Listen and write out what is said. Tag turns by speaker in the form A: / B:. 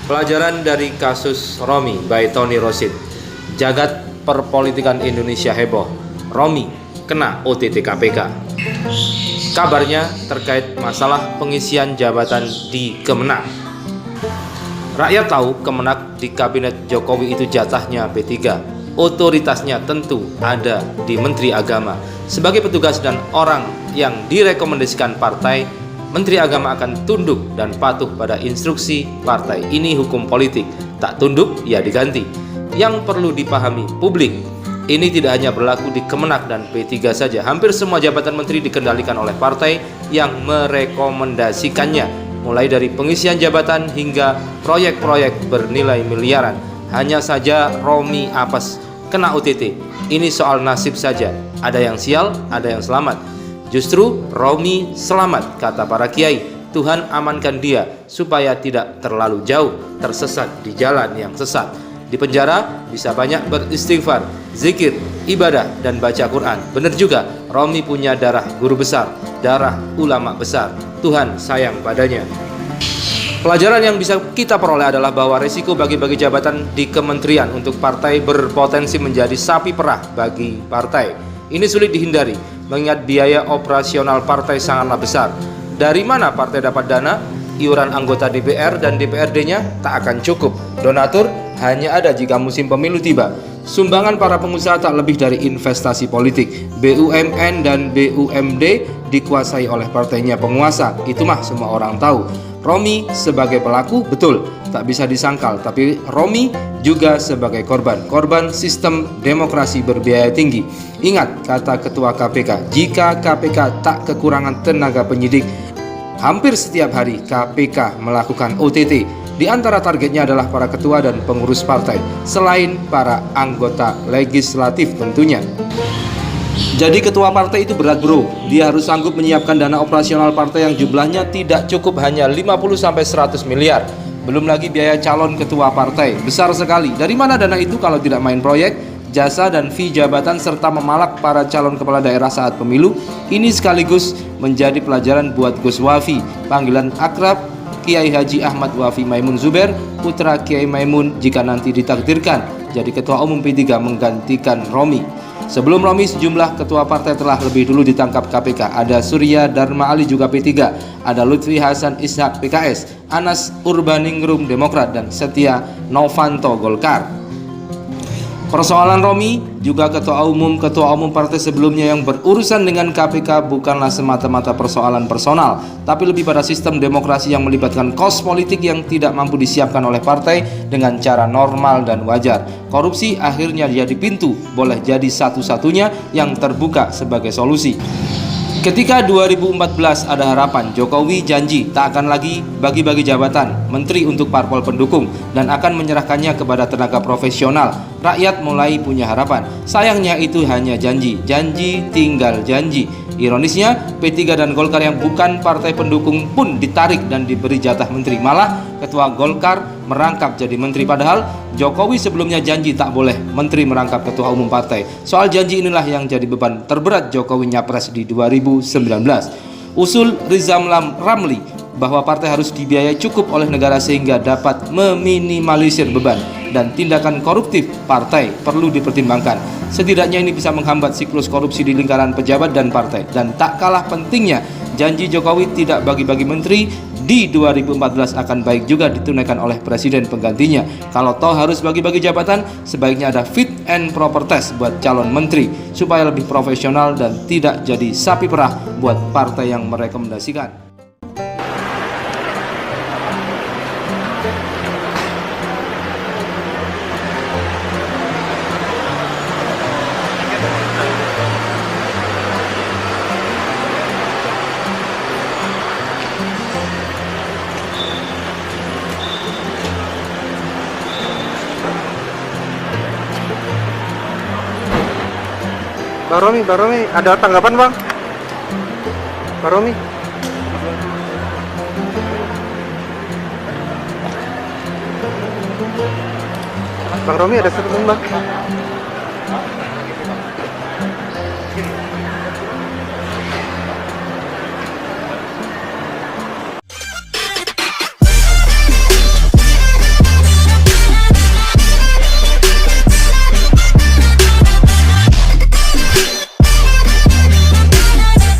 A: Pelajaran dari kasus Romi by Tony Rosid. Jagat perpolitikan Indonesia heboh. Romi kena OTT KPK. Kabarnya terkait masalah pengisian jabatan di Kemenak. Rakyat tahu Kemenak di kabinet Jokowi itu jatahnya P3. Otoritasnya tentu ada di Menteri Agama. Sebagai petugas dan orang yang direkomendasikan partai, Menteri Agama akan tunduk dan patuh pada instruksi partai. Ini hukum politik. Tak tunduk, ya diganti. Yang perlu dipahami publik, ini tidak hanya berlaku di Kemenak dan P3 saja. Hampir semua jabatan menteri dikendalikan oleh partai yang merekomendasikannya, mulai dari pengisian jabatan hingga proyek-proyek bernilai miliaran. Hanya saja Romi apes kena OTT. Ini soal nasib saja. Ada yang sial, ada yang selamat. Justru Romi selamat, kata para kiai. Tuhan amankan dia supaya tidak terlalu jauh tersesat di jalan yang sesat. Di penjara bisa banyak beristighfar, zikir, ibadah, dan baca Quran. Benar juga, Romi punya darah guru besar, darah ulama besar. Tuhan sayang padanya. Pelajaran yang bisa kita peroleh adalah bahwa resiko bagi-bagi jabatan di kementerian untuk partai berpotensi menjadi sapi perah bagi partai. Ini sulit dihindari, mengingat biaya operasional partai sangatlah besar. Dari mana partai dapat dana? Iuran anggota DPR dan DPRD-nya tak akan cukup. Donatur hanya ada jika musim pemilu tiba. Sumbangan para pengusaha tak lebih dari investasi politik. BUMN dan BUMD dikuasai oleh partainya penguasa. Itu mah semua orang tahu. Romi sebagai pelaku betul, tak bisa disangkal, tapi Romi juga sebagai korban sistem demokrasi berbiaya tinggi. Ingat kata Ketua KPK, jika KPK tak kekurangan tenaga penyidik, hampir setiap hari KPK melakukan OTT. Di antara targetnya adalah para ketua dan pengurus partai, selain para anggota legislatif tentunya. Jadi ketua partai itu berat bro, dia harus sanggup menyiapkan dana operasional partai yang jumlahnya tidak cukup hanya 50-100 miliar. Belum lagi biaya calon ketua partai, besar sekali. Dari mana dana itu kalau tidak main proyek, jasa dan fee jabatan serta memalak para calon kepala daerah saat pemilu? Ini sekaligus menjadi pelajaran buat Gus Wafi, panggilan akrab Kiai Haji Ahmad Wafi Maimun Zuber, putra Kiai Maimun jika nanti ditakdirkan jadi ketua umum P3 menggantikan Romi. Sebelum Romi, sejumlah ketua partai telah lebih dulu ditangkap KPK. Ada Surya Dharma Ali juga P3, ada Lutfi Hasan Ishak PKS, Anas Urbaningrum Demokrat, dan Setia Novanto Golkar. Persoalan Romi, juga ketua umum partai sebelumnya yang berurusan dengan KPK bukanlah semata-mata persoalan personal, tapi lebih pada sistem demokrasi yang melibatkan kos politik yang tidak mampu disiapkan oleh partai dengan cara normal dan wajar. Korupsi akhirnya jadi pintu, boleh jadi satu-satunya yang terbuka sebagai solusi. Ketika 2014 ada harapan, Jokowi janji tak akan lagi bagi-bagi jabatan menteri untuk parpol pendukung dan akan menyerahkannya kepada tenaga profesional. Rakyat mulai punya harapan. Sayangnya itu hanya janji, janji tinggal janji. Ironisnya, P3 dan Golkar yang bukan partai pendukung pun ditarik dan diberi jatah menteri. Malah ketua Golkar merangkap jadi menteri, padahal Jokowi sebelumnya janji tak boleh menteri merangkap ketua umum partai. Soal janji inilah yang jadi beban terberat Jokowi nyapres di 2019. Usul Rizam Ramli bahwa partai harus dibiayai cukup oleh negara sehingga dapat meminimalisir beban dan tindakan koruptif partai perlu dipertimbangkan. Setidaknya ini bisa menghambat siklus korupsi di lingkaran pejabat dan partai. Dan tak kalah pentingnya, janji Jokowi tidak bagi-bagi menteri di 2014 akan baik juga ditunaikan oleh presiden penggantinya. Kalau toh harus bagi-bagi jabatan, sebaiknya ada fit and proper test buat calon menteri supaya lebih profesional dan tidak jadi sapi perah buat partai yang merekomendasikan.
B: Bang Romi, ada tanggapan Bang? Bang Romi? Bang Romi ada statement Bang?